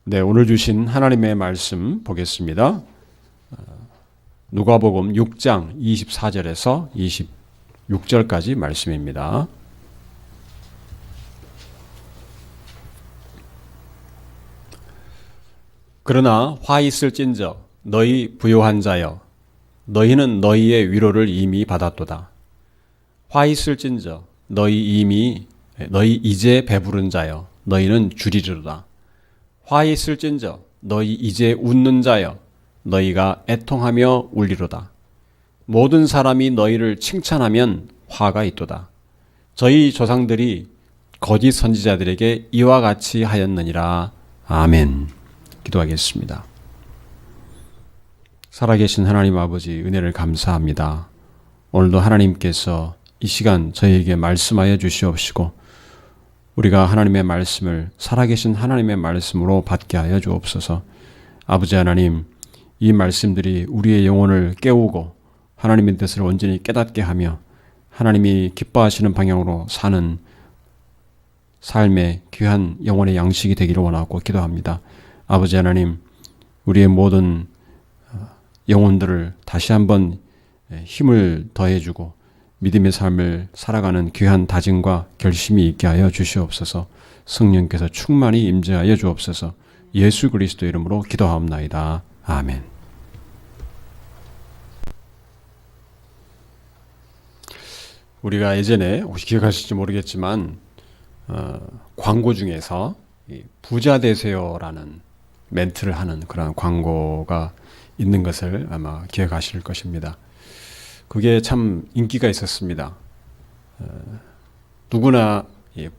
네, 오늘 주신 하나님의 말씀 보겠습니다. 누가복음 6장 24절에서 26절까지 말씀입니다. 그러나 화 있을진저 너희 부요한 자여 너희는 너희의 위로를 이미 받았도다. 화 있을진저 너희 이제 배부른 자여 너희는 주리리로다. 화 있을진저 너희 이제 웃는 자여 너희가 애통하며 울리로다. 모든 사람이 너희를 칭찬하면 화가 있도다. 저희 조상들이 거짓 선지자들에게 이와 같이 하였느니라. 아멘. 기도하겠습니다. 살아계신 하나님 아버지, 은혜를 감사합니다. 오늘도 하나님께서 이 시간 저희에게 말씀하여 주시옵시고 우리가 하나님의 말씀을 살아계신 하나님의 말씀으로 받게 하여 주옵소서. 아버지 하나님, 이 말씀들이 우리의 영혼을 깨우고 하나님의 뜻을 온전히 깨닫게 하며 하나님이 기뻐하시는 방향으로 사는 삶의 귀한 영혼의 양식이 되기를 원하고 기도합니다. 아버지 하나님, 우리의 모든 영혼들을 다시 한번 힘을 더해주고 믿음의 삶을 살아가는 귀한 다짐과 결심이 있게 하여 주시옵소서. 성령께서 충만히 임재하여 주옵소서. 예수 그리스도 이름으로 기도하옵나이다. 아멘. 우리가 예전에 혹시 기억하실지 모르겠지만 광고 중에서 부자 되세요라는 멘트를 하는 그런 광고가 있는 것을 아마 기억하실 것입니다. 그게 참 인기가 있었습니다. 누구나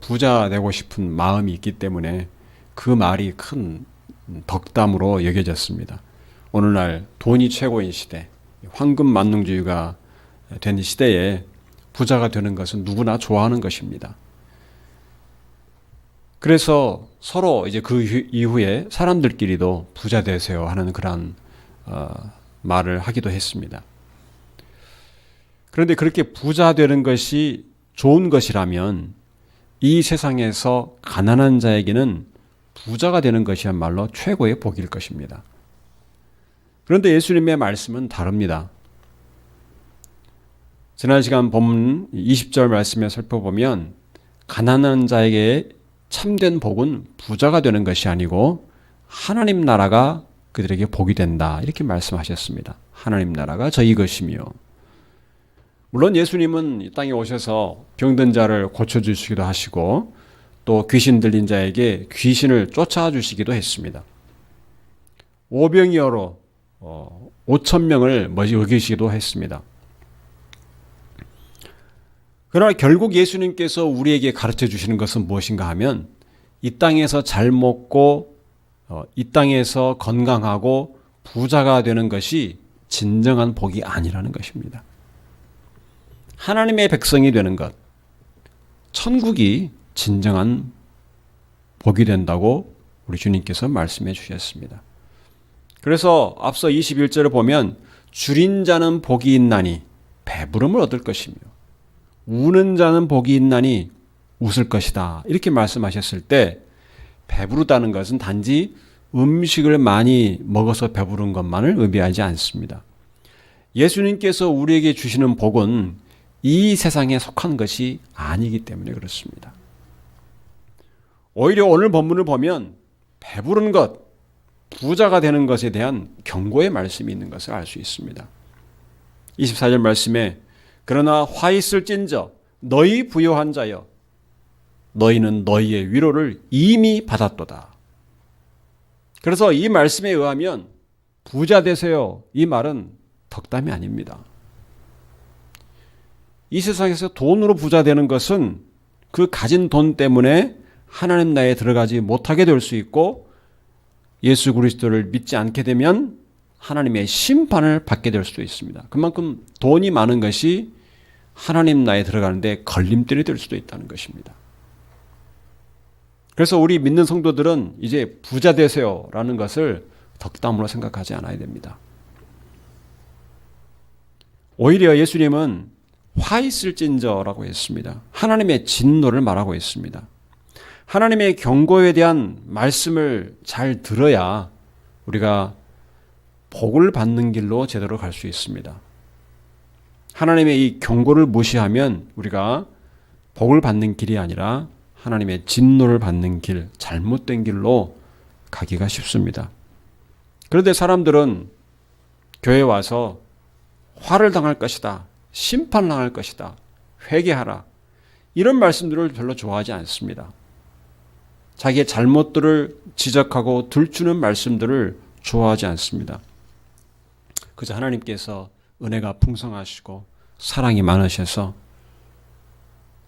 부자 되고 싶은 마음이 있기 때문에 그 말이 큰 덕담으로 여겨졌습니다. 오늘날 돈이 최고인 시대, 황금 만능주의가 된 시대에 부자가 되는 것은 누구나 좋아하는 것입니다. 그래서 서로 이제 그 이후에 사람들끼리도 부자 되세요 하는 그런 말을 하기도 했습니다. 그런데 그렇게 부자 되는 것이 좋은 것이라면 이 세상에서 가난한 자에게는 부자가 되는 것이야말로 최고의 복일 것입니다. 그런데 예수님의 말씀은 다릅니다. 지난 시간 본문 20절 말씀에 살펴보면 가난한 자에게 참된 복은 부자가 되는 것이 아니고 하나님 나라가 그들에게 복이 된다. 이렇게 말씀하셨습니다. 하나님 나라가 저희 것이며. 물론 예수님은 이 땅에 오셔서 병든 자를 고쳐주시기도 하시고 또 귀신 들린 자에게 귀신을 쫓아주시기도 했습니다. 오병이어로 5,000명을 먹이시기도 했습니다. 그러나 결국 예수님께서 우리에게 가르쳐 주시는 것은 무엇인가 하면 이 땅에서 잘 먹고 이 땅에서 건강하고 부자가 되는 것이 진정한 복이 아니라는 것입니다. 하나님의 백성이 되는 것, 천국이 진정한 복이 된다고 우리 주님께서 말씀해 주셨습니다. 그래서 앞서 21절을 보면 줄인 자는 복이 있나니 배부름을 얻을 것이며 우는 자는 복이 있나니 웃을 것이다. 이렇게 말씀하셨을 때 배부르다는 것은 단지 음식을 많이 먹어서 배부른 것만을 의미하지 않습니다. 예수님께서 우리에게 주시는 복은 이 세상에 속한 것이 아니기 때문에 그렇습니다. 오히려 오늘 본문을 보면 배부른 것, 부자가 되는 것에 대한 경고의 말씀이 있는 것을 알 수 있습니다. 24절 말씀에 그러나 화 있을진저 너희 부요한 자여 너희는 너희의 위로를 이미 받았도다. 그래서 이 말씀에 의하면 부자 되세요. 이 말은 덕담이 아닙니다. 이 세상에서 돈으로 부자 되는 것은 그 가진 돈 때문에 하나님 나라에 들어가지 못하게 될 수 있고 예수 그리스도를 믿지 않게 되면 하나님의 심판을 받게 될 수도 있습니다. 그만큼 돈이 많은 것이 하나님 나라에 들어가는데 걸림돌이 될 수도 있다는 것입니다. 그래서 우리 믿는 성도들은 이제 부자 되세요라는 것을 덕담으로 생각하지 않아야 됩니다. 오히려 예수님은 화 있을진저라고 했습니다. 하나님의 진노를 말하고 있습니다. 하나님의 경고에 대한 말씀을 잘 들어야 우리가 복을 받는 길로 제대로 갈 수 있습니다. 하나님의 이 경고를 무시하면 우리가 복을 받는 길이 아니라 하나님의 진노를 받는 길, 잘못된 길로 가기가 쉽습니다. 그런데 사람들은 교회에 와서 화를 당할 것이다, 심판당할 것이다, 회개하라, 이런 말씀들을 별로 좋아하지 않습니다. 자기의 잘못들을 지적하고 들추는 말씀들을 좋아하지 않습니다. 그저 하나님께서 은혜가 풍성하시고 사랑이 많으셔서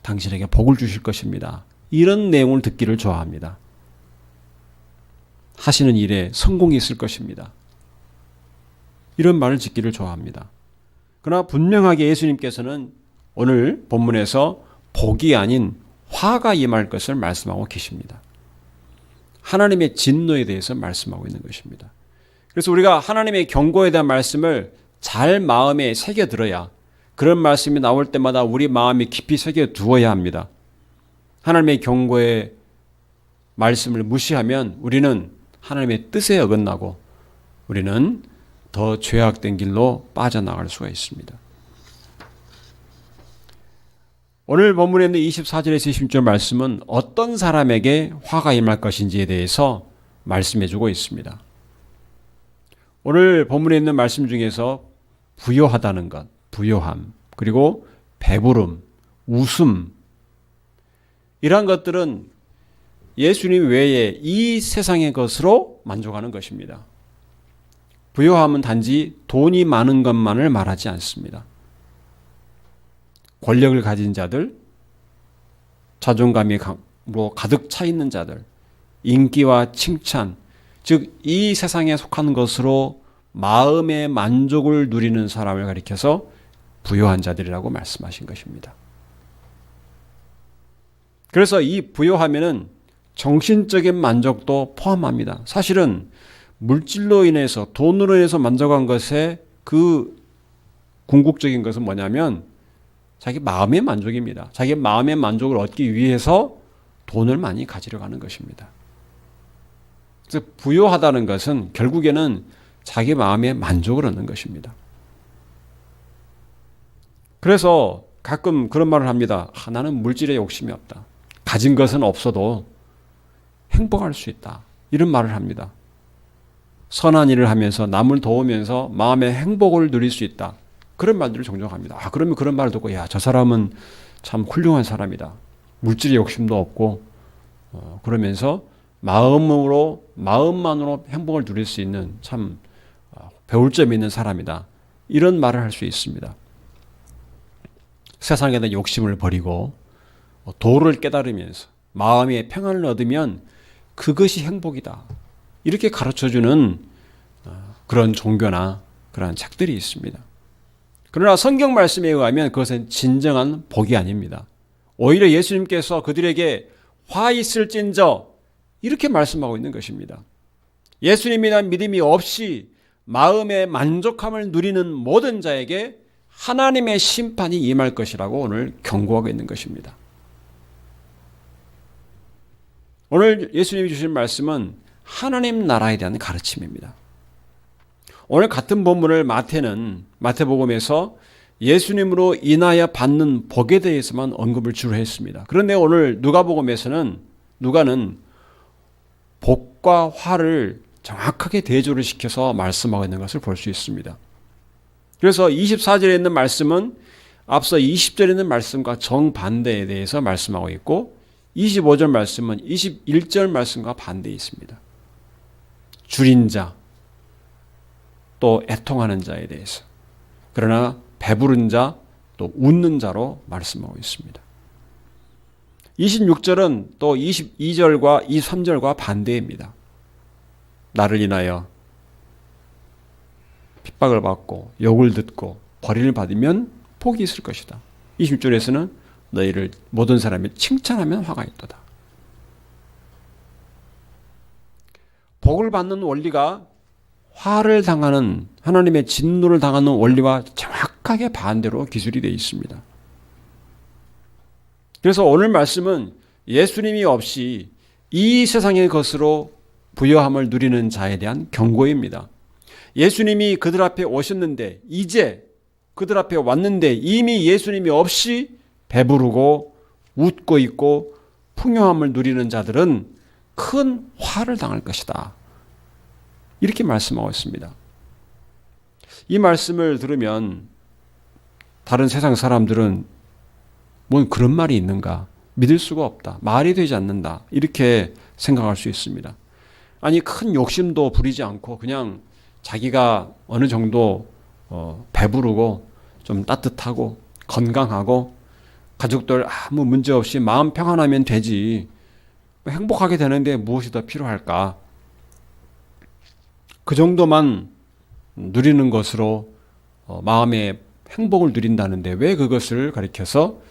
당신에게 복을 주실 것입니다, 이런 내용을 듣기를 좋아합니다. 하시는 일에 성공이 있을 것입니다, 이런 말을 듣기를 좋아합니다. 그러나 분명하게 예수님께서는 오늘 본문에서 복이 아닌 화가 임할 것을 말씀하고 계십니다. 하나님의 진노에 대해서 말씀하고 있는 것입니다. 그래서 우리가 하나님의 경고에 대한 말씀을 잘 마음에 새겨들어야, 그런 말씀이 나올 때마다 우리 마음에 깊이 새겨두어야 합니다. 하나님의 경고의 말씀을 무시하면 우리는 하나님의 뜻에 어긋나고 우리는 더 죄악된 길로 빠져나갈 수가 있습니다. 오늘 본문에 있는 24절에서 26절 말씀은 어떤 사람에게 화가 임할 것인지에 대해서 말씀해 주고 있습니다. 오늘 본문에 있는 말씀 중에서 부요하다는 것, 부요함, 그리고 배부름, 웃음, 이러한 것들은 예수님 외에 이 세상의 것으로 만족하는 것입니다. 부요함은 단지 돈이 많은 것만을 말하지 않습니다. 권력을 가진 자들, 자존감이 가득 차 있는 자들, 인기와 칭찬, 즉 이 세상에 속한 것으로 마음의 만족을 누리는 사람을 가리켜서 부요한 자들이라고 말씀하신 것입니다. 그래서 이 부요하면은 정신적인 만족도 포함합니다. 사실은 물질로 인해서, 돈으로 인해서 만족한 것에 그 궁극적인 것은 뭐냐면 자기 마음의 만족입니다. 자기 마음의 만족을 얻기 위해서 돈을 많이 가지려 가는 것입니다. 그래서 부요하다는 것은 결국에는 자기 마음의 만족을 얻는 것입니다. 그래서 가끔 그런 말을 합니다. 나는 물질에 욕심이 없다, 가진 것은 없어도 행복할 수 있다, 이런 말을 합니다. 선한 일을 하면서 남을 도우면서 마음의 행복을 누릴 수 있다, 그런 말들을 종종 합니다. 그러면 그런 말을 듣고, 야, 저 사람은 참 훌륭한 사람이다, 물질의 욕심도 없고 그러면서 마음만으로 행복을 누릴 수 있는 참 배울 점이 있는 사람이다, 이런 말을 할 수 있습니다. 세상에 대한 욕심을 버리고 도를 깨달으면서 마음의 평안을 얻으면 그것이 행복이다, 이렇게 가르쳐주는 그런 종교나 그런 책들이 있습니다. 그러나 성경 말씀에 의하면 그것은 진정한 복이 아닙니다. 오히려 예수님께서 그들에게 화 있을진저, 이렇게 말씀하고 있는 것입니다. 예수님에 대한 믿음이 없이 마음의 만족함을 누리는 모든 자에게 하나님의 심판이 임할 것이라고 오늘 경고하고 있는 것입니다. 오늘 예수님이 주신 말씀은 하나님 나라에 대한 가르침입니다. 오늘 같은 본문을 마태복음에서 예수님으로 인하여 받는 복에 대해서만 언급을 주로 했습니다. 그런데 오늘 누가복음에서는 누가는 복과 화를 정확하게 대조를 시켜서 말씀하고 있는 것을 볼 수 있습니다. 그래서 24절에 있는 말씀은 앞서 20절에 있는 말씀과 정반대에 대해서 말씀하고 있고, 25절 말씀은 21절 말씀과 반대에 있습니다. 줄인 자, 또 애통하는 자에 대해서, 그러나 배부른 자, 또 웃는 자로 말씀하고 있습니다. 26절은 또 22절과 23절과 반대입니다. 나를 인하여 핍박을 받고 욕을 듣고 벌이를 받으면 복이 있을 것이다. 20절에서는 너희를 모든 사람이 칭찬하면 화가 있도다. 복을 받는 원리가 화를 당하는, 하나님의 진노를 당하는 원리와 정확하게 반대로 기술이 되어 있습니다. 그래서 오늘 말씀은 예수님이 없이 이 세상의 것으로 부요함을 누리는 자에 대한 경고입니다. 예수님이 그들 앞에 오셨는데, 이제 그들 앞에 왔는데 이미 예수님이 없이 배부르고 웃고 있고 풍요함을 누리는 자들은 큰 화를 당할 것이다. 이렇게 말씀하고 있습니다. 이 말씀을 들으면 다른 세상 사람들은 뭔 그런 말이 있는가? 믿을 수가 없다. 말이 되지 않는다. 이렇게 생각할 수 있습니다. 아니, 큰 욕심도 부리지 않고 그냥 자기가 어느 정도 배부르고 좀 따뜻하고 건강하고 가족들 아무 문제 없이 마음 평안하면 되지. 행복하게 되는데 무엇이 더 필요할까? 그 정도만 누리는 것으로 마음의 행복을 누린다는데 왜 그것을 가리켜서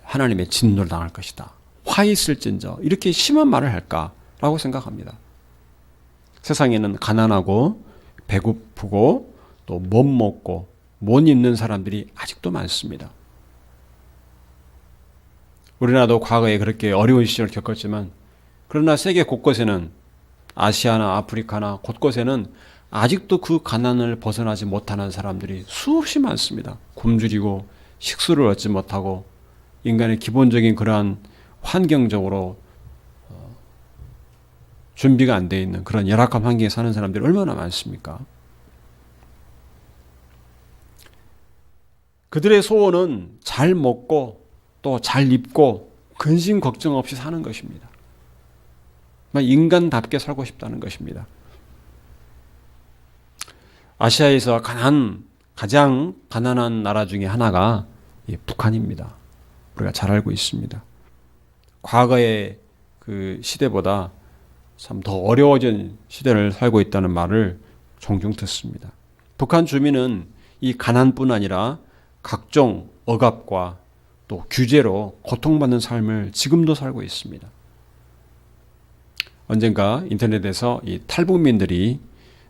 하나님의 진노를 당할 것이다. 화 있을진저 이렇게 심한 말을 할까라고 생각합니다. 세상에는 가난하고 배고프고 또 못 먹고 못 입는 사람들이 아직도 많습니다. 우리나라도 과거에 그렇게 어려운 시절을 겪었지만 그러나 세계 곳곳에는 아시아나 아프리카나 곳곳에는 아직도 그 가난을 벗어나지 못하는 사람들이 수없이 많습니다. 굶주리고 식수를 얻지 못하고 인간의 기본적인 그러한 환경적으로 준비가 안 되어 있는 그런 열악한 환경에 사는 사람들이 얼마나 많습니까? 그들의 소원은 잘 먹고 또 잘 입고 근심 걱정 없이 사는 것입니다. 인간답게 살고 싶다는 것입니다. 아시아에서 가장 가난한 나라 중에 하나가 북한입니다. 우리가 잘 알고 있습니다. 과거의 그 시대보다 참 더 어려워진 시대를 살고 있다는 말을 종종 듣습니다. 북한 주민은 이 가난뿐 아니라 각종 억압과 또 규제로 고통받는 삶을 지금도 살고 있습니다. 언젠가 인터넷에서 이 탈북민들이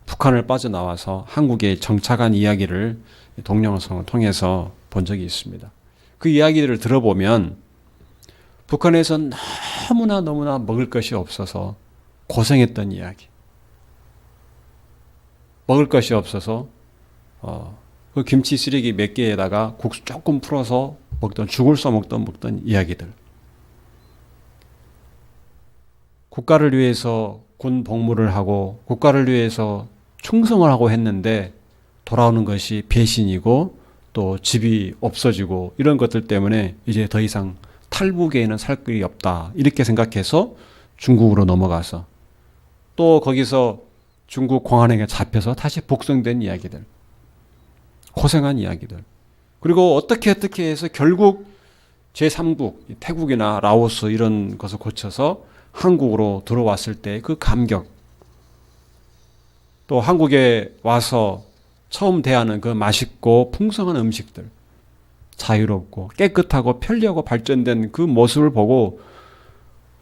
북한을 빠져나와서 한국에 정착한 이야기를 동영상을 통해서 본 적이 있습니다. 그 이야기들을 들어보면 북한에서 너무나 먹을 것이 없어서 고생했던 이야기. 먹을 것이 없어서 그 김치 쓰레기 몇 개에다가 국수 조금 풀어서 죽을 써먹던 이야기들. 국가를 위해서 군 복무를 하고 국가를 위해서 충성을 하고 했는데 돌아오는 것이 배신이고 또 집이 없어지고 이런 것들 때문에 이제 더 이상 탈북에는 살 길이 없다. 이렇게 생각해서 중국으로 넘어가서 또 거기서 중국 공안에게 잡혀서 다시 복송된 이야기들. 고생한 이야기들. 그리고 어떻게 해서 결국 제3국, 태국이나 라오스 이런 것을 거쳐서 한국으로 들어왔을 때 그 감격. 또 한국에 와서 처음 대하는 그 맛있고 풍성한 음식들. 자유롭고 깨끗하고 편리하고 발전된 그 모습을 보고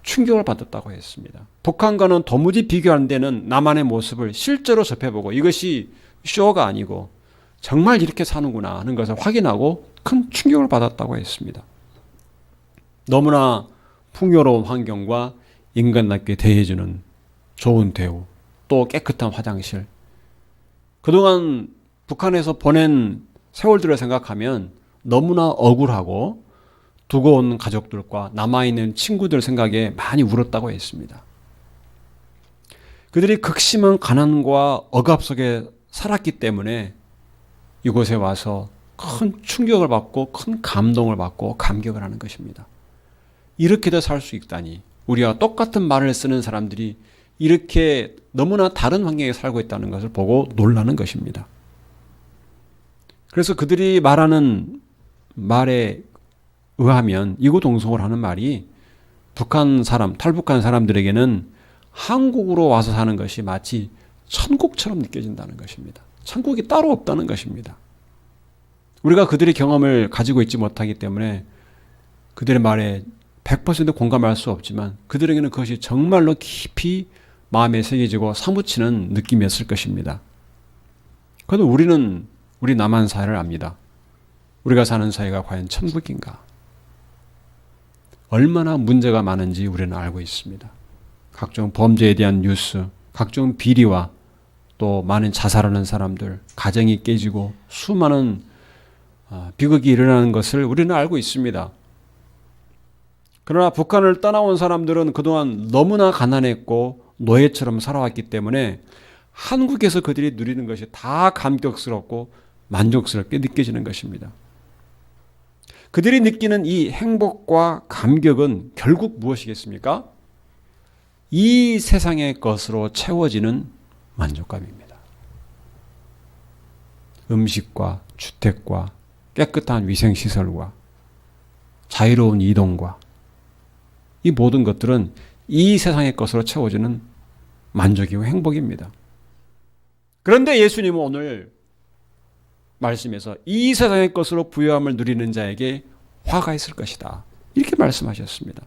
충격을 받았다고 했습니다. 북한과는 도무지 비교 안 되는 나만의 모습을 실제로 접해보고 이것이 쇼가 아니고 정말 이렇게 사는구나 하는 것을 확인하고 큰 충격을 받았다고 했습니다. 너무나 풍요로운 환경과 인간답게 대해주는 좋은 대우, 또 깨끗한 화장실. 그동안 북한에서 보낸 세월들을 생각하면 너무나 억울하고 두고 온 가족들과 남아있는 친구들 생각에 많이 울었다고 했습니다. 그들이 극심한 가난과 억압 속에 살았기 때문에 이곳에 와서 큰 충격을 받고 큰 감동을 받고 감격을 하는 것입니다. 이렇게도 살 수 있다니. 우리와 똑같은 말을 쓰는 사람들이 이렇게 너무나 다른 환경에 살고 있다는 것을 보고 놀라는 것입니다. 그래서 그들이 말하는 말에 의하면 이구동성을 하는 말이 북한 사람, 탈북한 사람들에게는 한국으로 와서 사는 것이 마치 천국처럼 느껴진다는 것입니다. 천국이 따로 없다는 것입니다. 우리가 그들의 경험을 가지고 있지 못하기 때문에 그들의 말에 100% 공감할 수 없지만 그들에게는 그것이 정말로 깊이 마음에 새겨지고 사무치는 느낌이었을 것입니다. 그런데 우리는 우리 남한 사회를 압니다. 우리가 사는 사회가 과연 천국인가? 얼마나 문제가 많은지 우리는 알고 있습니다. 각종 범죄에 대한 뉴스, 각종 비리와 또 많은 자살하는 사람들, 가정이 깨지고 수많은 비극이 일어나는 것을 우리는 알고 있습니다. 그러나 북한을 떠나온 사람들은 그동안 너무나 가난했고 노예처럼 살아왔기 때문에 한국에서 그들이 누리는 것이 다 감격스럽고 만족스럽게 느껴지는 것입니다. 그들이 느끼는 이 행복과 감격은 결국 무엇이겠습니까? 이 세상의 것으로 채워지는 만족감입니다. 음식과 주택과 깨끗한 위생시설과 자유로운 이동과 이 모든 것들은 이 세상의 것으로 채워지는 만족이고 행복입니다. 그런데 예수님은 오늘 말씀에서 이 세상의 것으로 부요함을 누리는 자에게 화가 있을 것이다. 이렇게 말씀하셨습니다.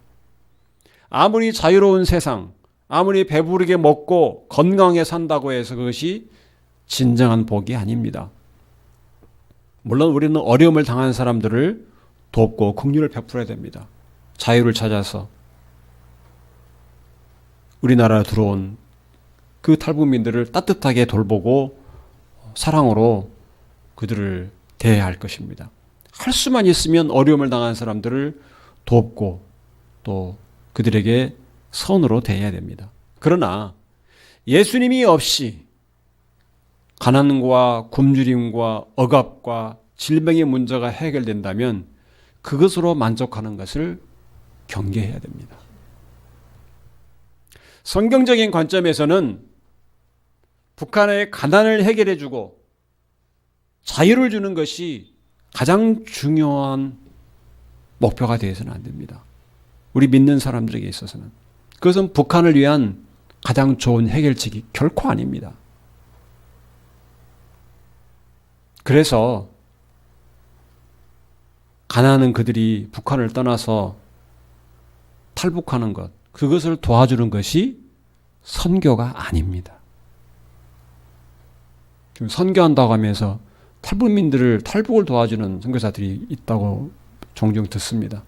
아무리 자유로운 세상, 아무리 배부르게 먹고 건강하게 산다고 해서 그것이 진정한 복이 아닙니다. 물론 우리는 어려움을 당한 사람들을 돕고 긍휼을 베풀어야 됩니다. 자유를 찾아서 우리나라에 들어온 그 탈북민들을 따뜻하게 돌보고 사랑으로 그들을 대해야 할 것입니다. 할 수만 있으면 어려움을 당한 사람들을 돕고 또 그들에게 선으로 대해야 됩니다. 그러나 예수님이 없이 가난과 굶주림과 억압과 질병의 문제가 해결된다면 그것으로 만족하는 것을 경계해야 됩니다. 성경적인 관점에서는 북한의 가난을 해결해주고 자유를 주는 것이 가장 중요한 목표가 되어서는 안 됩니다. 우리 믿는 사람들에게 있어서는. 그것은 북한을 위한 가장 좋은 해결책이 결코 아닙니다. 그래서 가난한 그들이 북한을 떠나서 탈북하는 것, 그것을 도와주는 것이 선교가 아닙니다. 지금 선교한다고 하면서 탈북을 도와주는 선교사들이 있다고 종종 듣습니다.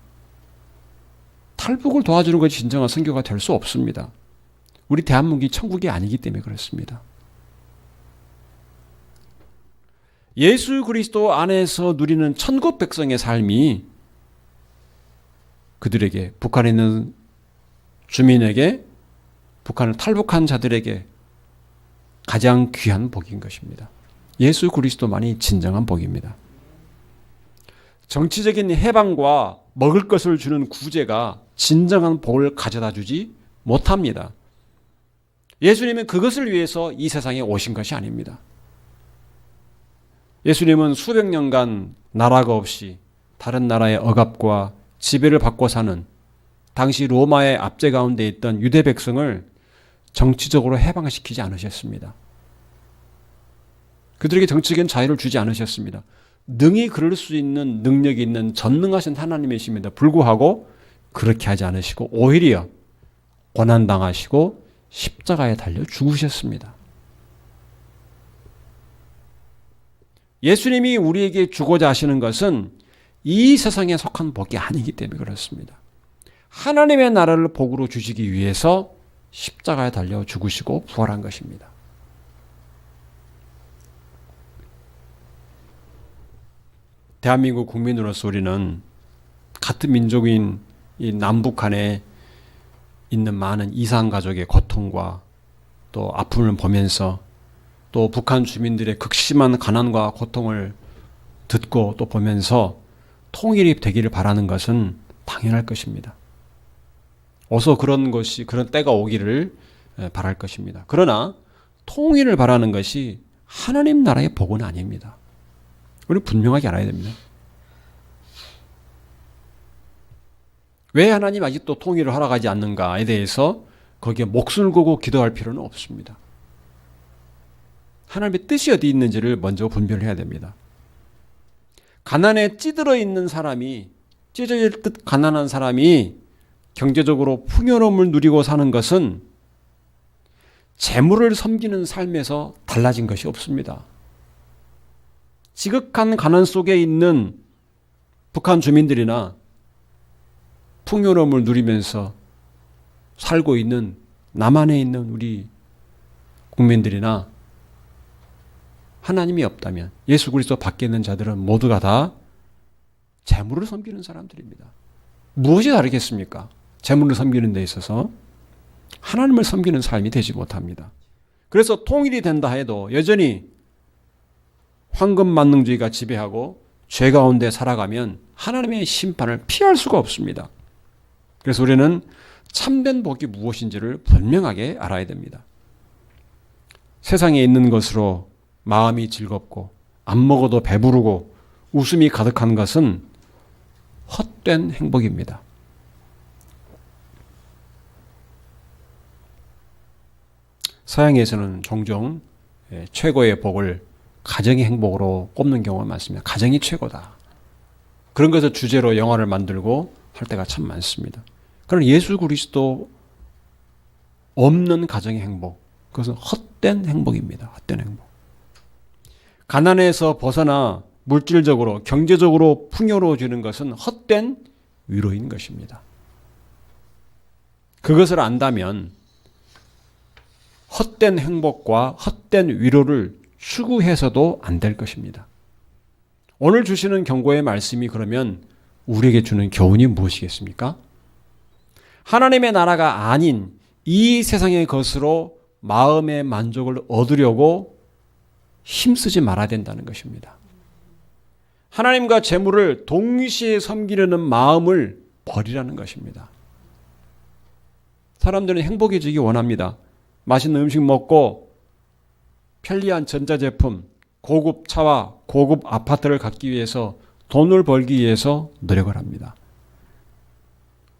탈북을 도와주는 것이 진정한 선교가 될 수 없습니다. 우리 대한민국이 천국이 아니기 때문에 그렇습니다. 예수 그리스도 안에서 누리는 천국 백성의 삶이 그들에게, 북한에 있는 주민에게, 북한을 탈북한 자들에게 가장 귀한 복인 것입니다. 예수 그리스도만이 진정한 복입니다. 정치적인 해방과 먹을 것을 주는 구제가 진정한 복을 가져다 주지 못합니다. 예수님은 그것을 위해서 이 세상에 오신 것이 아닙니다. 예수님은 수백 년간 나라가 없이 다른 나라의 억압과 지배를 받고 사는 당시 로마의 압제 가운데 있던 유대 백성을 정치적으로 해방시키지 않으셨습니다. 그들에게 정치적인 자유를 주지 않으셨습니다. 능히 그럴 수 있는 능력이 있는 전능하신 하나님이십니다. 불구하고 그렇게 하지 않으시고 오히려 고난당하시고 십자가에 달려 죽으셨습니다. 예수님이 우리에게 주고자 하시는 것은 이 세상에 속한 복이 아니기 때문에 그렇습니다. 하나님의 나라를 복으로 주시기 위해서 십자가에 달려 죽으시고 부활한 것입니다. 대한민국 국민으로서 우리는 같은 민족인 이 남북한에 있는 많은 이산 가족의 고통과 또 아픔을 보면서 또 북한 주민들의 극심한 가난과 고통을 듣고 또 보면서 통일이 되기를 바라는 것은 당연할 것입니다. 어서 그런 때가 오기를 바랄 것입니다. 그러나 통일을 바라는 것이 하나님 나라의 복은 아닙니다. 우리는 분명하게 알아야 됩니다. 왜 하나님 아직도 통일을 허락하지 않는가에 대해서 거기에 목숨을 걸고 기도할 필요는 없습니다. 하나님의 뜻이 어디 있는지를 먼저 분별해야 됩니다. 가난에 찌들어 있는 사람이, 찢어질 듯 가난한 사람이 경제적으로 풍요로움을 누리고 사는 것은 재물을 섬기는 삶에서 달라진 것이 없습니다. 지극한 가난 속에 있는 북한 주민들이나 풍요로움을 누리면서 살고 있는 남한에 있는 우리 국민들이나 하나님이 없다면 예수 그리스도 밖에 있는 자들은 모두가 다 재물을 섬기는 사람들입니다. 무엇이 다르겠습니까? 재물을 섬기는 데 있어서 하나님을 섬기는 삶이 되지 못합니다. 그래서 통일이 된다 해도 여전히 황금만능주의가 지배하고 죄 가운데 살아가면 하나님의 심판을 피할 수가 없습니다. 그래서 우리는 참된 복이 무엇인지를 분명하게 알아야 됩니다. 세상에 있는 것으로 마음이 즐겁고 안 먹어도 배부르고 웃음이 가득한 것은 헛된 행복입니다. 서양에서는 종종 최고의 복을 가정의 행복으로 꼽는 경우가 많습니다. 가정이 최고다. 그런 것을 주제로 영화를 만들고 할 때가 참 많습니다. 그러나 예수 그리스도 없는 가정의 행복, 그것은 헛된 행복입니다. 헛된 행복. 가난에서 벗어나 물질적으로, 경제적으로 풍요로워지는 것은 헛된 위로인 것입니다. 그것을 안다면 헛된 행복과 헛된 위로를 추구해서도 안 될 것입니다. 오늘 주시는 경고의 말씀이 그러면 우리에게 주는 교훈이 무엇이겠습니까? 하나님의 나라가 아닌 이 세상의 것으로 마음의 만족을 얻으려고 힘쓰지 말아야 된다는 것입니다. 하나님과 재물을 동시에 섬기려는 마음을 버리라는 것입니다. 사람들은 행복해지기 원합니다. 맛있는 음식 먹고 편리한 전자제품, 고급 차와 고급 아파트를 갖기 위해서 돈을 벌기 위해서 노력을 합니다.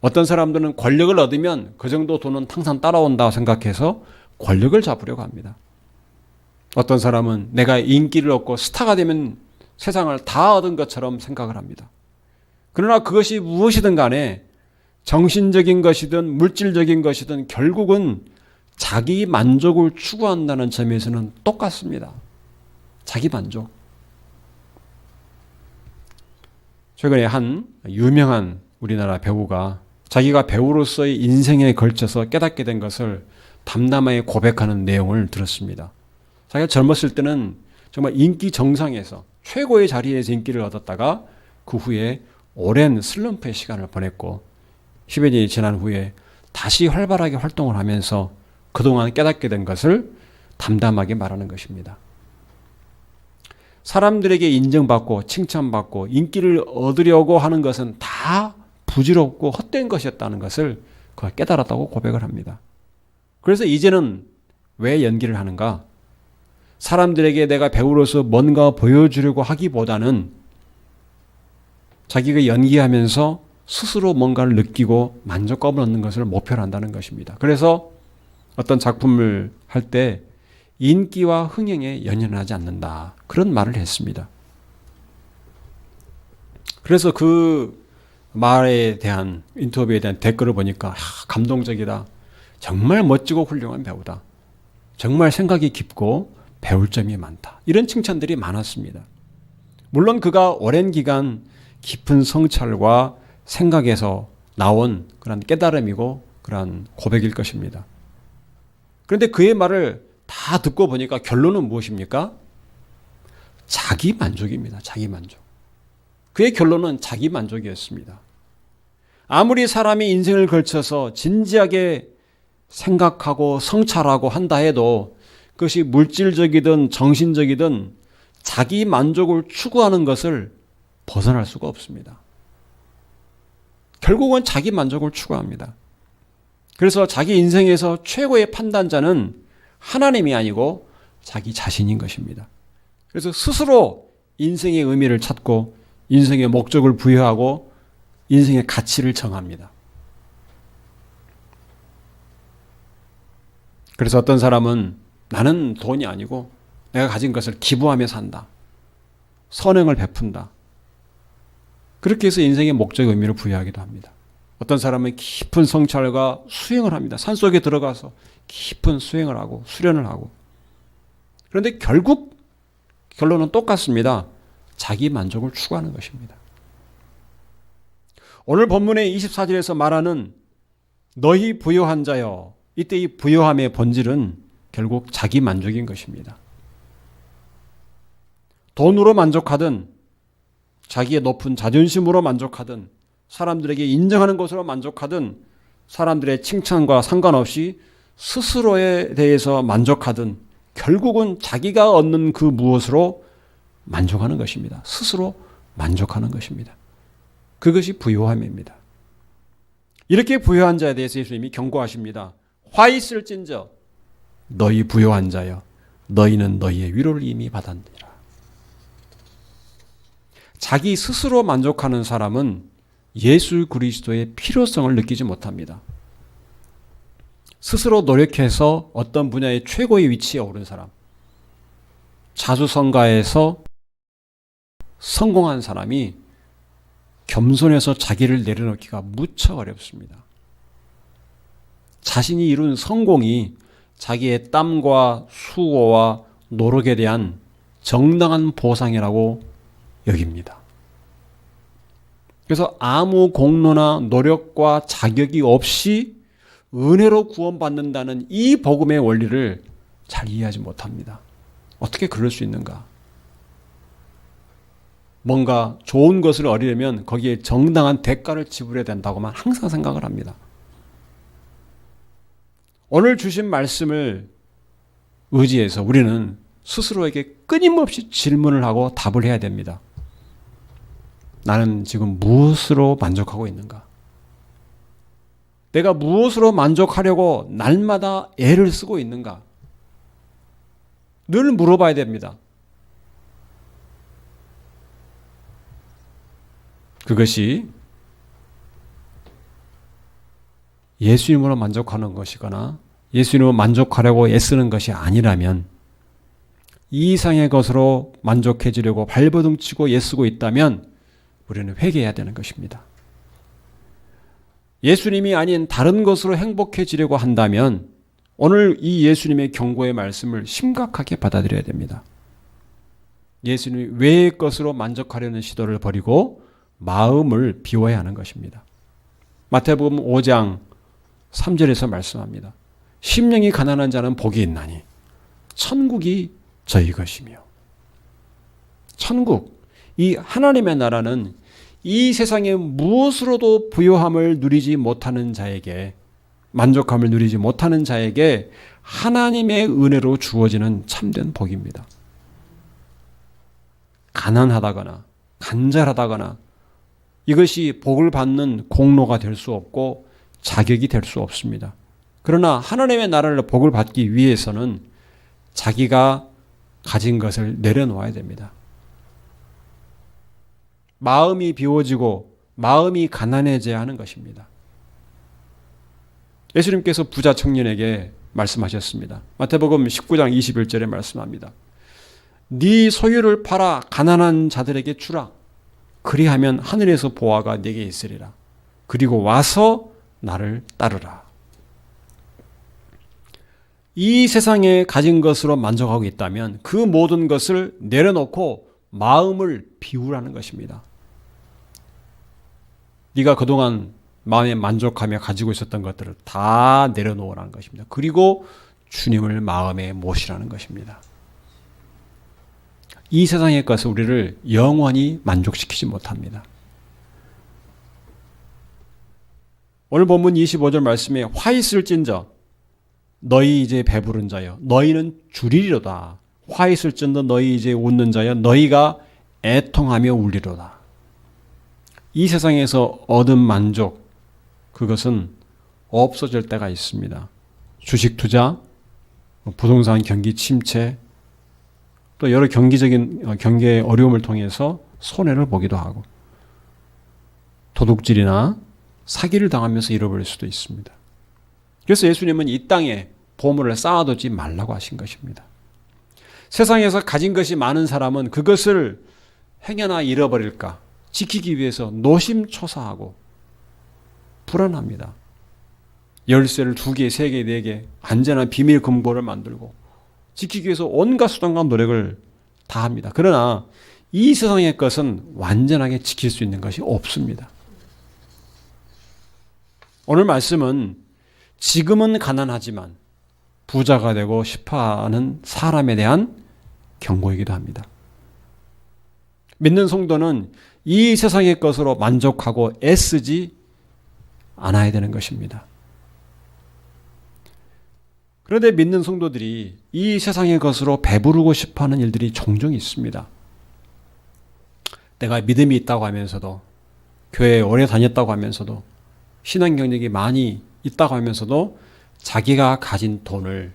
어떤 사람들은 권력을 얻으면 그 정도 돈은 항상 따라온다고 생각해서 권력을 잡으려고 합니다. 어떤 사람은 내가 인기를 얻고 스타가 되면 세상을 다 얻은 것처럼 생각을 합니다. 그러나 그것이 무엇이든 간에 정신적인 것이든 물질적인 것이든 결국은 자기 만족을 추구한다는 점에서는 똑같습니다. 자기 만족. 최근에 한 유명한 우리나라 배우가 자기가 배우로서의 인생에 걸쳐서 깨닫게 된 것을 담담하게 고백하는 내용을 들었습니다. 자기가 젊었을 때는 정말 인기 정상에서 최고의 자리에서 인기를 얻었다가 그 후에 오랜 슬럼프의 시간을 보냈고 10여 년이 지난 후에 다시 활발하게 활동을 하면서 그동안 깨닫게 된 것을 담담하게 말하는 것입니다. 사람들에게 인정받고 칭찬받고 인기를 얻으려고 하는 것은 다 부질없고 헛된 것이었다는 것을 그가 깨달았다고 고백을 합니다. 그래서 이제는 왜 연기를 하는가? 사람들에게 내가 배우로서 뭔가 보여주려고 하기보다는 자기가 연기하면서 스스로 뭔가를 느끼고 만족감을 얻는 것을 목표로 한다는 것입니다. 그래서 어떤 작품을 할 때 인기와 흥행에 연연하지 않는다. 그런 말을 했습니다. 그래서 그 말에 대한 인터뷰에 대한 댓글을 보니까 감동적이다. 정말 멋지고 훌륭한 배우다. 정말 생각이 깊고 배울 점이 많다. 이런 칭찬들이 많았습니다. 물론 그가 오랜 기간 깊은 성찰과 생각에서 나온 그런 깨달음이고 그런 고백일 것입니다. 그런데 그의 말을 다 듣고 보니까 결론은 무엇입니까? 자기 만족입니다. 자기 만족. 그의 결론은 자기 만족이었습니다. 아무리 사람이 인생을 걸쳐서 진지하게 생각하고 성찰하고 한다 해도 그것이 물질적이든 정신적이든 자기 만족을 추구하는 것을 벗어날 수가 없습니다. 결국은 자기 만족을 추구합니다. 그래서 자기 인생에서 최고의 판단자는 하나님이 아니고 자기 자신인 것입니다. 그래서 스스로 인생의 의미를 찾고 인생의 목적을 부여하고 인생의 가치를 정합니다. 그래서 어떤 사람은 나는 돈이 아니고 내가 가진 것을 기부하며 산다. 선행을 베푼다. 그렇게 해서 인생의 목적 의미를 부여하기도 합니다. 어떤 사람은 깊은 성찰과 수행을 합니다. 산속에 들어가서 깊은 수행을 하고 수련을 하고. 그런데 결국 결론은 똑같습니다. 자기 만족을 추구하는 것입니다. 오늘 본문의 24절에서 말하는 너희 부요한 자여, 이때 이 부요함의 본질은 결국 자기 만족인 것입니다. 돈으로 만족하든 자기의 높은 자존심으로 만족하든 사람들에게 인정하는 것으로 만족하든 사람들의 칭찬과 상관없이 스스로에 대해서 만족하든 결국은 자기가 얻는 그 무엇으로 만족하는 것입니다. 스스로 만족하는 것입니다. 그것이 부요함입니다. 이렇게 부요한 자에 대해서 예수님이 경고하십니다. 화 있을진저 너희 부요한 자여 너희는 너희의 위로를 이미 받았느니라. 자기 스스로 만족하는 사람은 예수 그리스도의 필요성을 느끼지 못합니다. 스스로 노력해서 어떤 분야의 최고의 위치에 오른 사람, 자수성가에서 성공한 사람이 겸손해서 자기를 내려놓기가 무척 어렵습니다. 자신이 이룬 성공이 자기의 땀과 수고와 노력에 대한 정당한 보상이라고 여깁니다. 그래서 아무 공로나 노력과 자격이 없이 은혜로 구원받는다는 이 복음의 원리를 잘 이해하지 못합니다. 어떻게 그럴 수 있는가? 뭔가 좋은 것을 얻으려면 거기에 정당한 대가를 지불해야 된다고만 항상 생각을 합니다. 오늘 주신 말씀을 의지해서 우리는 스스로에게 끊임없이 질문을 하고 답을 해야 됩니다. 나는 지금 무엇으로 만족하고 있는가? 내가 무엇으로 만족하려고 날마다 애를 쓰고 있는가? 늘 물어봐야 됩니다. 그것이 예수님으로 만족하는 것이거나 예수님으로 만족하려고 애쓰는 것이 아니라면 이 이상의 것으로 만족해지려고 발버둥 치고 애쓰고 있다면 우리는 회개해야 되는 것입니다. 예수님이 아닌 다른 것으로 행복해지려고 한다면 오늘 이 예수님의 경고의 말씀을 심각하게 받아들여야 됩니다. 예수님이 외의 것으로 만족하려는 시도를 버리고 마음을 비워야 하는 것입니다. 마태복음 5장 3절에서 말씀합니다. 심령이 가난한 자는 복이 있나니 천국이 저희 것이며. 천국, 이 하나님의 나라는 이 세상의 무엇으로도 부요함을 누리지 못하는 자에게, 만족함을 누리지 못하는 자에게 하나님의 은혜로 주어지는 참된 복입니다. 가난하다거나 간절하다거나 이것이 복을 받는 공로가 될 수 없고 자격이 될 수 없습니다. 그러나 하나님의 나라를 복을 받기 위해서는 자기가 가진 것을 내려놓아야 됩니다. 마음이 비워지고 마음이 가난해져야 하는 것입니다. 예수님께서 부자 청년에게 말씀하셨습니다. 마태복음 19장 21절에 말씀합니다. 네 소유를 팔아 가난한 자들에게 주라. 그리하면 하늘에서 보화가 네게 있으리라. 그리고 와서 나를 따르라. 이 세상에 가진 것으로 만족하고 있다면 그 모든 것을 내려놓고 마음을 비우라는 것입니다. 네가 그동안 마음에 만족하며 가지고 있었던 것들을 다 내려놓으라는 것입니다. 그리고 주님을 마음에 모시라는 것입니다. 이 세상의 것은 우리를 영원히 만족시키지 못합니다. 오늘 본문 25절 말씀에 화 있을진저 너희 이제 배부른 자여 너희는 주리리로다. 화 있을진저 너희 이제 웃는 자여 너희가 애통하며 울리로다. 이 세상에서 얻은 만족, 그것은 없어질 때가 있습니다. 주식 투자, 부동산 경기 침체, 또 여러 경제적인 경계의 어려움을 통해서 손해를 보기도 하고 도둑질이나 사기를 당하면서 잃어버릴 수도 있습니다. 그래서 예수님은 이 땅에 보물을 쌓아두지 말라고 하신 것입니다. 세상에서 가진 것이 많은 사람은 그것을 행여나 잃어버릴까 지키기 위해서 노심초사하고 불안합니다. 열쇠를 2개, 3개, 4개 안전한 비밀 금고를 만들고 지키기 위해서 온갖 수단과 노력을 다합니다. 그러나 이 세상의 것은 완전하게 지킬 수 있는 것이 없습니다. 오늘 말씀은 지금은 가난하지만 부자가 되고 싶어하는 사람에 대한 경고이기도 합니다. 믿는 성도는 이 세상의 것으로 만족하고 애쓰지 않아야 되는 것입니다. 그런데 믿는 성도들이 이 세상의 것으로 배부르고 싶어하는 일들이 종종 있습니다. 내가 믿음이 있다고 하면서도, 교회에 오래 다녔다고 하면서도, 신앙 경력이 많이 있다고 하면서도 자기가 가진 돈을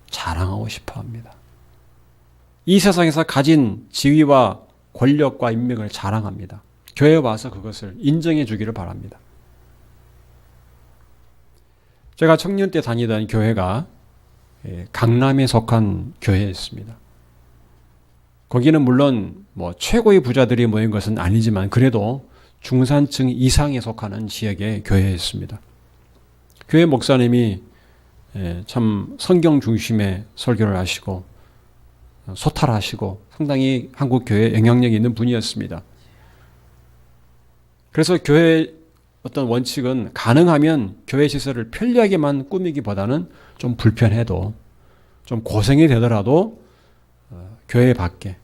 자랑하고 싶어 합니다. 이 세상에서 가진 지위와 권력과 인맥을 자랑합니다. 교회에 와서 그것을 인정해 주기를 바랍니다. 제가 청년 때 다니던 교회가 강남에 속한 교회였습니다. 거기는 물론 최고의 부자들이 모인 것은 아니지만 그래도 중산층 이상에 속하는 지역의 교회였습니다. 교회 목사님이 참 성경 중심의 설교를 하시고 소탈하시고 상당히 한국 교회에 영향력이 있는 분이었습니다. 그래서 교회 어떤 원칙은 가능하면 교회 시설을 편리하게만 꾸미기보다는 좀 불편해도 좀 고생이 되더라도 교회 밖에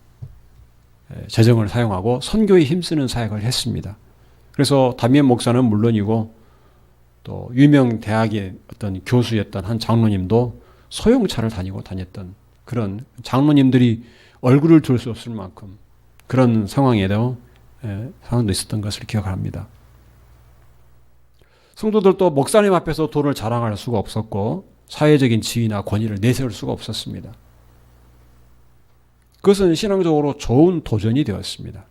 재정을 사용하고 선교에 힘쓰는 사역을 했습니다. 그래서 담임 목사는 물론이고 또 유명 대학의 어떤 교수였던 한 장로님도 소형차를 다녔던 그런 장로님들이 얼굴을 둘 수 없을 만큼 그런 상황도 있었던 것을 기억합니다. 성도들도 목사님 앞에서 돈을 자랑할 수가 없었고 사회적인 지위나 권위를 내세울 수가 없었습니다. 그것은 신앙적으로 좋은 도전이 되었습니다.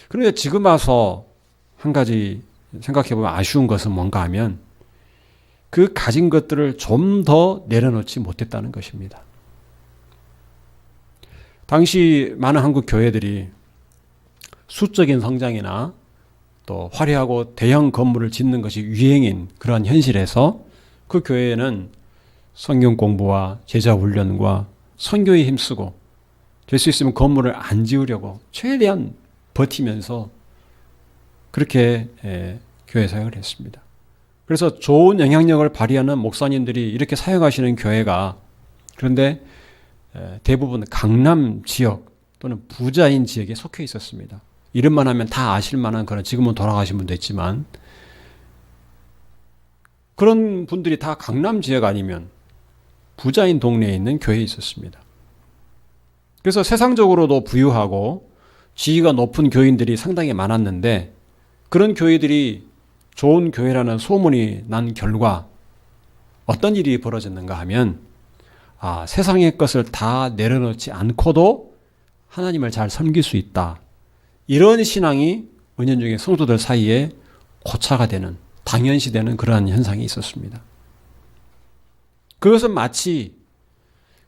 그런데 지금 와서 한 가지 생각해보면 아쉬운 것은 뭔가 하면 그 가진 것들을 좀 더 내려놓지 못했다는 것입니다. 당시 많은 한국 교회들이 수적인 성장이나 또 화려하고 대형 건물을 짓는 것이 유행인 그러한 현실에서 그 교회에는 성경 공부와 제자 훈련과 선교에 힘쓰고 될 수 있으면 건물을 안 지으려고 최대한 버티면서 그렇게 교회 사역을 했습니다. 그래서 좋은 영향력을 발휘하는 목사님들이 이렇게 사역하시는 교회가 그런데 대부분 강남 지역 또는 부자인 지역에 속해 있었습니다. 이름만 하면 다 아실 만한 그런 지금은 돌아가신 분도 있지만 그런 분들이 다 강남 지역 아니면 부자인 동네에 있는 교회에 있었습니다. 그래서 세상적으로도 부유하고 지위가 높은 교인들이 상당히 많았는데 그런 교회들이 좋은 교회라는 소문이 난 결과 어떤 일이 벌어졌는가 하면 세상의 것을 다 내려놓지 않고도 하나님을 잘 섬길 수 있다. 이런 신앙이 은연중에 성도들 사이에 고차가 되는 당연시되는 그러한 현상이 있었습니다. 그것은 마치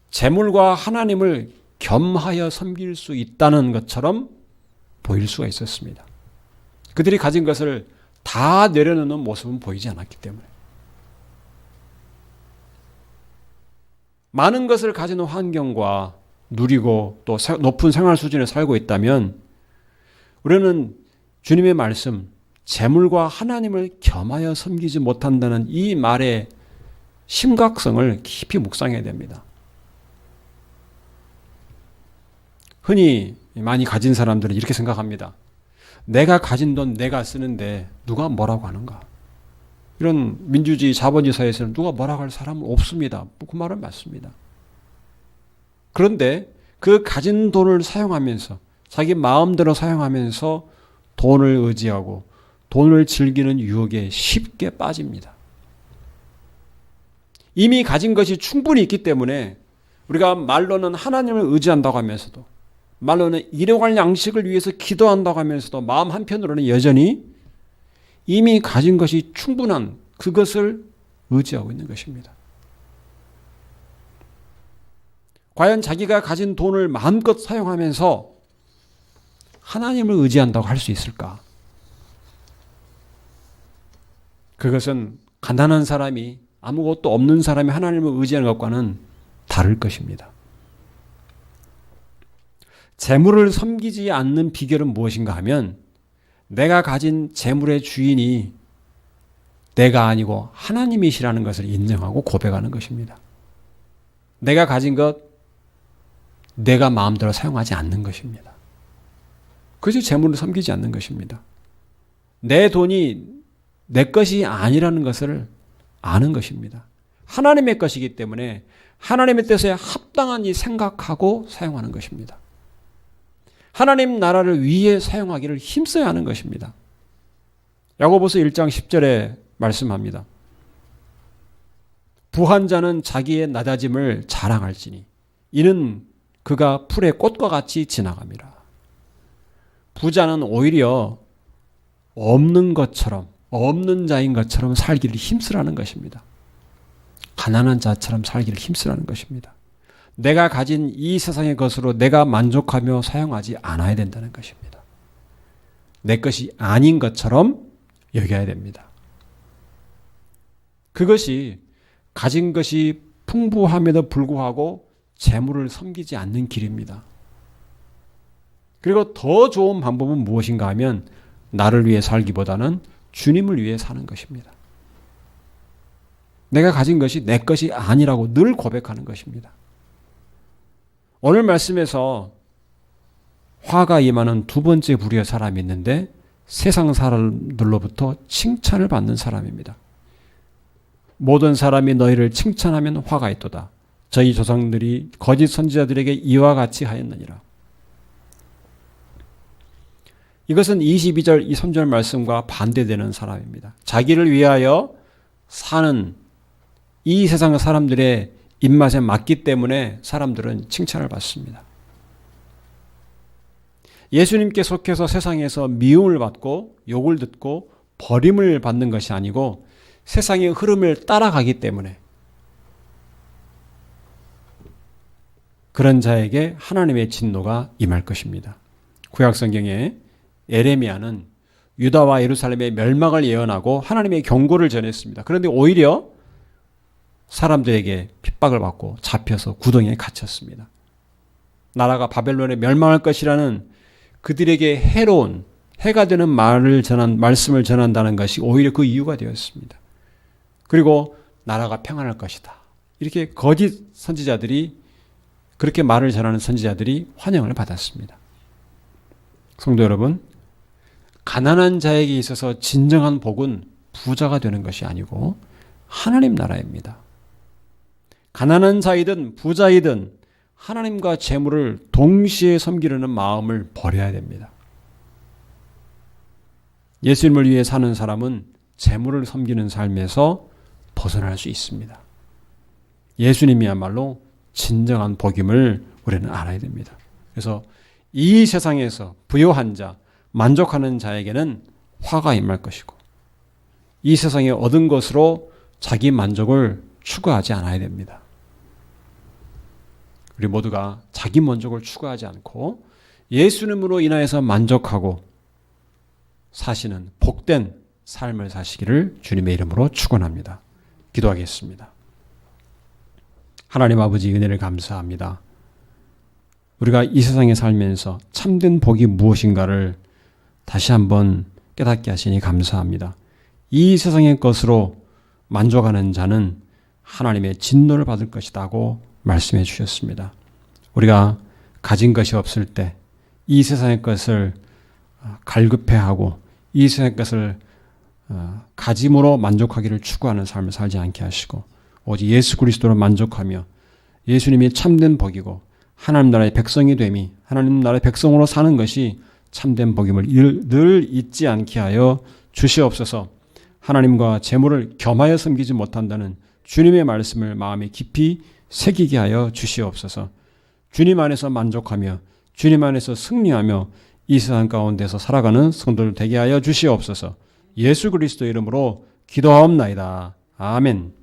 재물과 하나님을 겸하여 섬길 수 있다는 것처럼 보일 수가 있었습니다. 그들이 가진 것을 다 내려놓는 모습은 보이지 않았기 때문에. 많은 것을 가지는 환경과 누리고 또 높은 생활 수준에 살고 있다면 우리는 주님의 말씀, 재물과 하나님을 겸하여 섬기지 못한다는 이 말의 심각성을 깊이 묵상해야 됩니다. 흔히 많이 가진 사람들은 이렇게 생각합니다. 내가 가진 돈 내가 쓰는데 누가 뭐라고 하는가? 이런 민주주의 자본주의 사회에서는 누가 뭐라고 할 사람은 없습니다. 그 말은 맞습니다. 그런데 그 가진 돈을 사용하면서 자기 마음대로 사용하면서 돈을 의지하고 돈을 즐기는 유혹에 쉽게 빠집니다. 이미 가진 것이 충분히 있기 때문에 우리가 말로는 하나님을 의지한다고 하면서도 말로는 일용할 양식을 위해서 기도한다고 하면서도 마음 한편으로는 여전히 이미 가진 것이 충분한 그것을 의지하고 있는 것입니다. 과연 자기가 가진 돈을 마음껏 사용하면서 하나님을 의지한다고 할 수 있을까? 그것은 가난한 사람이 아무것도 없는 사람이 하나님을 의지하는 것과는 다를 것입니다. 재물을 섬기지 않는 비결은 무엇인가 하면 내가 가진 재물의 주인이 내가 아니고 하나님이시라는 것을 인정하고 고백하는 것입니다. 내가 가진 것, 내가 마음대로 사용하지 않는 것입니다. 그것이 재물을 섬기지 않는 것입니다. 내 돈이 내 것이 아니라는 것을 아는 것입니다. 하나님의 것이기 때문에 하나님의 뜻에 합당한지 생각하고 사용하는 것입니다. 하나님 나라를 위해 사용하기를 힘써야 하는 것입니다. 야고보서 1장 10절에 말씀합니다. 부한 자는 자기의 낮아짐을 자랑할지니 이는 그가 풀의 꽃과 같이 지나갑니다. 부자는 오히려 없는 것처럼, 없는 자인 것처럼 살기를 힘쓰라는 것입니다. 가난한 자처럼 살기를 힘쓰라는 것입니다. 내가 가진 이 세상의 것으로 내가 만족하며 사용하지 않아야 된다는 것입니다. 내 것이 아닌 것처럼 여겨야 됩니다. 그것이 가진 것이 풍부함에도 불구하고 재물을 섬기지 않는 길입니다. 그리고 더 좋은 방법은 무엇인가 하면 나를 위해 살기보다는 주님을 위해 사는 것입니다. 내가 가진 것이 내 것이 아니라고 늘 고백하는 것입니다. 오늘 말씀에서 화가 임하는 두 번째 부류의 사람이 있는데 세상 사람들로부터 칭찬을 받는 사람입니다. 모든 사람이 너희를 칭찬하면 화가 있도다. 저희 조상들이 거짓 선지자들에게 이와 같이 하였느니라. 이것은 22절 이 3절 말씀과 반대되는 사람입니다. 자기를 위하여 사는 이 세상 사람들의 입맛에 맞기 때문에 사람들은 칭찬을 받습니다. 예수님께 속해서 세상에서 미움을 받고 욕을 듣고 버림을 받는 것이 아니고 세상의 흐름을 따라가기 때문에 그런 자에게 하나님의 진노가 임할 것입니다. 구약성경에 에레미야는 유다와 예루살렘의 멸망을 예언하고 하나님의 경고를 전했습니다. 그런데 오히려 사람들에게 핍박을 받고 잡혀서 구덩이에 갇혔습니다. 나라가 바벨론에 멸망할 것이라는 그들에게 해로운 해가 되는 말씀을 전한다는 것이 오히려 그 이유가 되었습니다. 그리고 나라가 평안할 것이다. 이렇게 거짓 선지자들이 그렇게 말을 전하는 선지자들이 환영을 받았습니다. 성도 여러분, 가난한 자에게 있어서 진정한 복은 부자가 되는 것이 아니고 하나님 나라입니다. 가난한 자이든 부자이든 하나님과 재물을 동시에 섬기려는 마음을 버려야 됩니다. 예수님을 위해 사는 사람은 재물을 섬기는 삶에서 벗어날 수 있습니다. 예수님이야말로 진정한 복임을 우리는 알아야 됩니다. 그래서 이 세상에서 부요한 자, 만족하는 자에게는 화가 임할 것이고 이 세상에 얻은 것으로 자기 만족을 추구하지 않아야 됩니다. 우리 모두가 자기 만족을 추구하지 않고 예수님으로 인하여서 만족하고 사시는 복된 삶을 사시기를 주님의 이름으로 축원합니다. 기도하겠습니다. 하나님 아버지 은혜를 감사합니다. 우리가 이 세상에 살면서 참된 복이 무엇인가를 다시 한번 깨닫게 하시니 감사합니다. 이 세상의 것으로 만족하는 자는 하나님의 진노를 받을 것이라고 말씀해 주셨습니다. 우리가 가진 것이 없을 때 이 세상의 것을 갈급해하고 이 세상의 것을 가짐으로 만족하기를 추구하는 삶을 살지 않게 하시고 오직 예수 그리스도로 만족하며 예수님이 참된 복이고 하나님 나라의 백성이 됨이 하나님 나라의 백성으로 사는 것이 참된 복임을 늘 잊지 않게 하여 주시옵소서. 하나님과 재물을 겸하여 섬기지 못한다는 주님의 말씀을 마음에 깊이 새기게 하여 주시옵소서. 주님 안에서 만족하며 주님 안에서 승리하며 이 세상 가운데서 살아가는 성도들 되게 하여 주시옵소서. 예수 그리스도 이름으로 기도하옵나이다. 아멘.